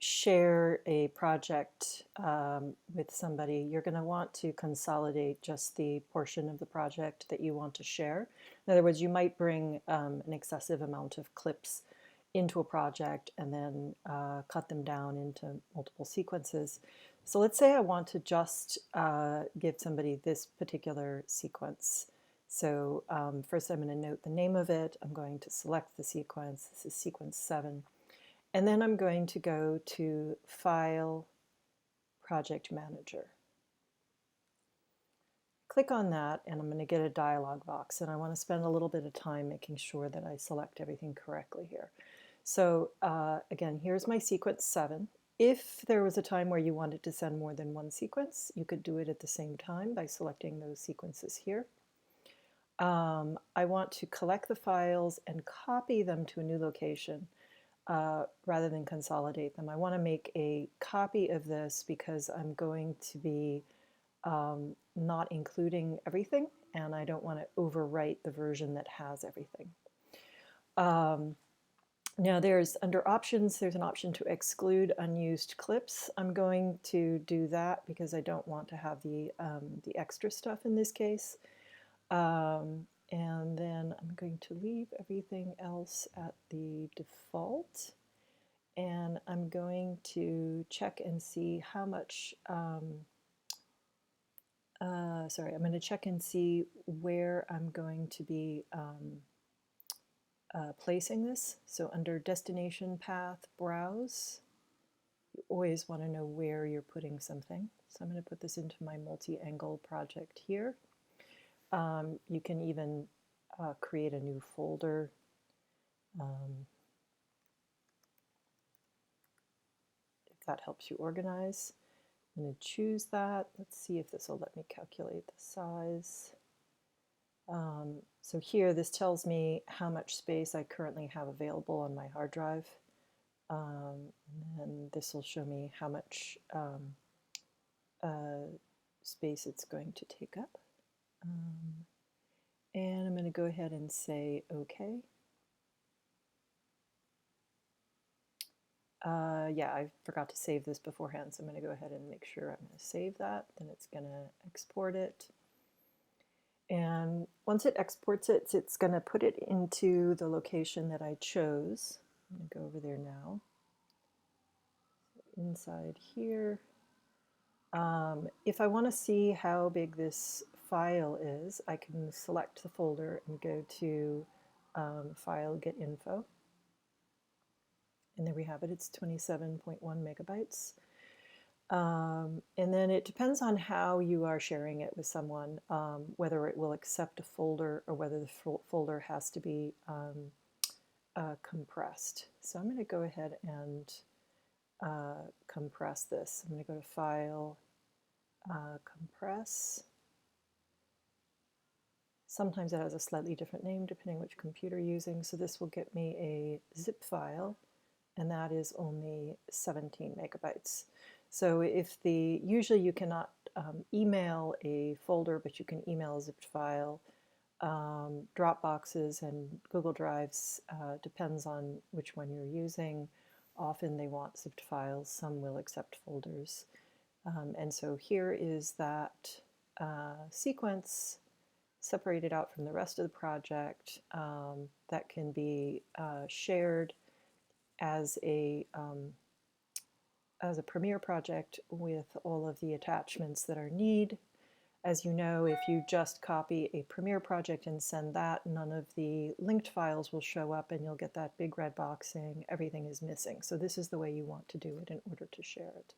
share a project with somebody, you're going to want to consolidate just the portion of the project that you want to share. In other words, you might bring an excessive amount of clips into a project and then cut them down into multiple sequences. So let's say I want to just give somebody this particular sequence. So first I'm going to note the name of it. I'm going to select the sequence. This is sequence 7. And then I'm going to go to File, Project Manager. Click on that and I'm going to get a dialog box, and I want to spend a little bit of time making sure that I select everything correctly here. So again, here's my sequence 7. If there was a time where you wanted to send more than one sequence, you could do it at the same time by selecting those sequences here. I want to collect the files and copy them to a new location. Rather than consolidate them. I want to make a copy of this because I'm going to be not including everything, and I don't want to overwrite the version that has everything. Now there's, under options, there's an option to exclude unused clips. I'm going to do that because I don't want to have the extra stuff in this case. And then I'm going to leave everything else at the default. And I'm going to check and see how much, I'm going to check and see where I'm going to be placing this. So under Destination Path, Browse, you always want to know where you're putting something. So I'm going to put this into my multi-angle project here. You can even create a new folder. If that helps you organize. I'm going to choose that. Let's see if this will let me calculate the size. So here, this tells me how much space I currently have available on my hard drive. And then this will show me how much space it's going to take up. And I'm going to go ahead and say OK. Yeah, I forgot to save this beforehand, so I'm going to go ahead and make sure I'm going to save that. Then it's going to export it. And once it exports it, it's going to put it into the location that I chose. I'm going to go over there now. So inside here. If I want to see how big this file is, I can select the folder and go to File, Get Info. And there we have it. It's 27.1 megabytes. And then it depends on how you are sharing it with someone, whether it will accept a folder or whether the folder has to be compressed. So I'm going to go ahead and compress this. I'm going to go to File, Compress. Sometimes it has a slightly different name depending which computer you're using. So this will get me a zip file, and that is only 17 megabytes. So if usually you cannot email a folder, but you can email a zipped file. Dropboxes and Google Drives, depends on which one you're using. Often they want zipped files, some will accept folders. And so here is that sequence separated out from the rest of the project that can be shared as a Premiere project with all of the attachments that are needed. As you know, if you just copy a Premiere project and send that, none of the linked files will show up and you'll get that big red box saying everything is missing. So this is the way you want to do it in order to share it.